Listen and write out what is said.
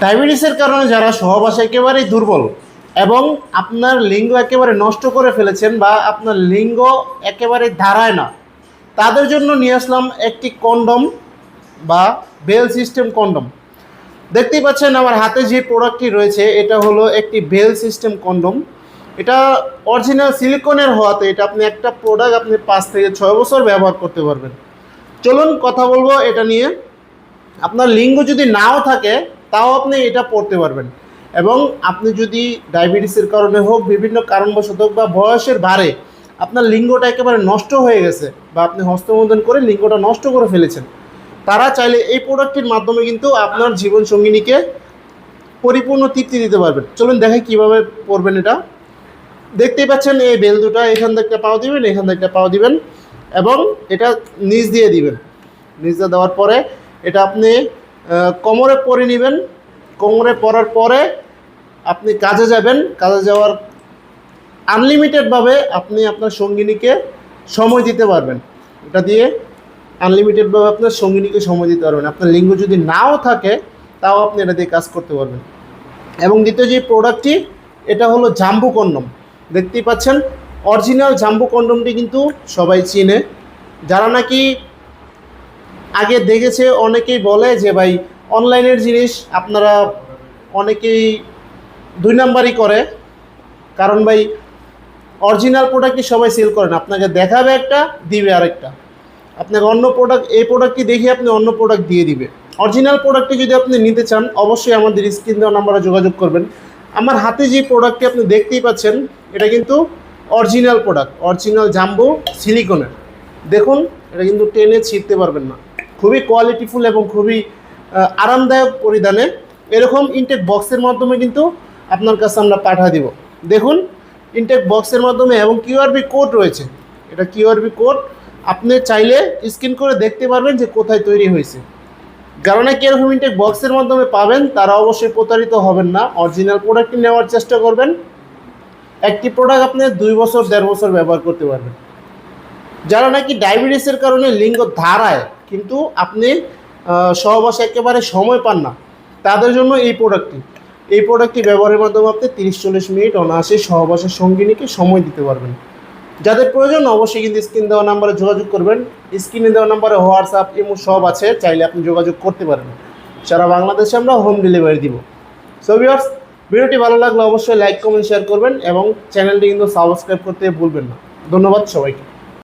ডায়াবেটিসের কারণে যারা সহবাসে একেবারেই দুর্বল এবং আপনার লিঙ্গ একেবারে নষ্ট করে ফেলেছেন বা আপনার লিঙ্গ একেবারে দাঁড়ায় না, তাদের জন্য নিয়ে আসলাম একটি কন্ডম বা বেল সিস্টেম কন্ডম। দেখতেই পাচ্ছেন আমার হাতে যে প্রোডাক্টটি রয়েছে এটা হলো একটি বেল সিস্টেম কন্ডম। এটা অরিজিনাল সিলিকনের হওয়াতে এটা আপনি একটা প্রোডাক্ট আপনি 5 থেকে 6 বছর ব্যবহার করতে পারবেন। চলুন কথা বলবো এটা নিয়ে। আপনার লিঙ্গ যদি নাও থাকে তাও আপনি এটা পড়তে পারবেন, এবং আপনি যদি ডায়াবেটিসের কারণে হোক, বিভিন্ন কারণবশত হোক বা বয়সের ভারে আপনার লিঙ্গটা একেবারে নষ্ট হয়ে গেছে বা আপনি হস্তমোদন করে লিঙ্গটা নষ্ট করে ফেলেছেন, তারা চাইলে এই প্রোডাক্টটির মাধ্যমে কিন্তু আপনার জীবন সঙ্গিনীকে পরিপূর্ণ তৃপ্তি দিতে পারবেন। চলুন দেখাই কীভাবে পড়বেন। এটা দেখতেই পাচ্ছেন এই বেল দুটা, এখান থেকে একটা পাও দিবেন, এখান থেকে একটা পাও দিবেন এবং এটা নিচ দিয়ে দিবেন। নিচ দিয়ে দেওয়ার পরে এটা আপনি কোমরে পরে নেবেন। কোমরে পরার পরে আপনি কাজে যাবেন। কাজে যাওয়ার আনলিমিটেডভাবে আপনি আপনার সঙ্গিনীকে সময় দিতে পারবেন। এটা দিয়ে আনলিমিটেডভাবে আপনার সঙ্গিনীকে সময় দিতে পারবেন। আপনার লিঙ্গ যদি নাও থাকে তাও আপনি এটা দিয়ে কাজ করতে পারবেন। এবং দ্বিতীয় যে প্রোডাক্টটি, এটা হলো জাম্বু কন্ডম। দেখতেই পাচ্ছেন অরিজিনাল জাম্বু কন্ডমটি কিন্তু সবাই চিনে। যারা নাকি আগে দেখেছে অনেকেই বলে যে ভাই অনলাইনের জিনিস আপনারা অনেকেই 2 নাম্বারই করে, কারণ ভাই অরিজিনাল প্রোডাক্টই সবাই সেল করে না। আপনাকে দেখাবে একটা, দিবে আরেকটা। আপনাকে অন্য প্রোডাক্ট, এই প্রোডাক্টটি দেখে আপনি অন্য প্রোডাক্ট দিয়ে দিবে। অরিজিনাল প্রোডাক্টটি যদি আপনি নিতে চান অবশ্যই আমাদের স্ক্রিন দেওয়া নাম্বারে যোগাযোগ করবেন। আমার হাতে যে প্রোডাক্টটি আপনি দেখতেই পাচ্ছেন এটা কিন্তু অরিজিনাল প্রোডাক্ট, অরিজিনাল জাম্বু সিলিকনের। দেখুন এটা কিন্তু টেনে ছিঁড়তে পারবেন না। খুবই কোয়ালিটিফুল এবং খুবই আরামদায়ক পরিধানে। এরকম ইনটেক বক্সের মাধ্যমে কিন্তু আপনার কাছে আমরা পাঠিয়ে দিব। দেখুন ইনটেক বক্সের মাধ্যমে, এবং কিউআরবি কোড রয়েছে। এটা কিউআরবি কোড, আপনি চাইলে স্ক্যান করে দেখতে পারবেন যে কোথায় তৈরি হয়েছে। যারা নাকি এরকম ইনটেক বক্সের মাধ্যমে পাবেন তারা অবশ্যই প্রতারিত হবেন না। অরিজিনাল প্রোডাক্টটি নেওয়ার চেষ্টা করবেন। একটি প্রোডাক্ট আপনি 2 বছর 1.5 বছর ব্যবহার করতে পারবেন। যারা নাকি ডায়াবেটিসের কারণে লিঙ্গ ধারায় কিন্তু আপনি সহবাসে একেবারে সময় পান না, তাদের জন্য এই প্রোডাক্টটি ব্যবহারের মাধ্যমে আপনি 30-40 মিনিট অনায়াসে সহবাসের সঙ্গিনীকে সময় দিতে পারবেন। যাদের প্রয়োজন অবশ্যই কিন্তু স্ক্রিন দেওয়া নাম্বারে যোগাযোগ করবেন। স্ক্রিনে দেওয়া নাম্বারে হোয়াটসঅ্যাপ, ইমো সব আছে, চাইলে আপনি যোগাযোগ করতে পারেন। সারা বাংলাদেশে আমরা হোম ডেলিভারি দিব। সো ভিউয়ার্স, ভিডিওটি ভালো লাগলে অবশ্যই লাইক, কমেন্ট, শেয়ার করবেন এবং চ্যানেলটি কিন্তু সাবস্ক্রাইব করতে ভুলবেন না। ধন্যবাদ সবাইকে।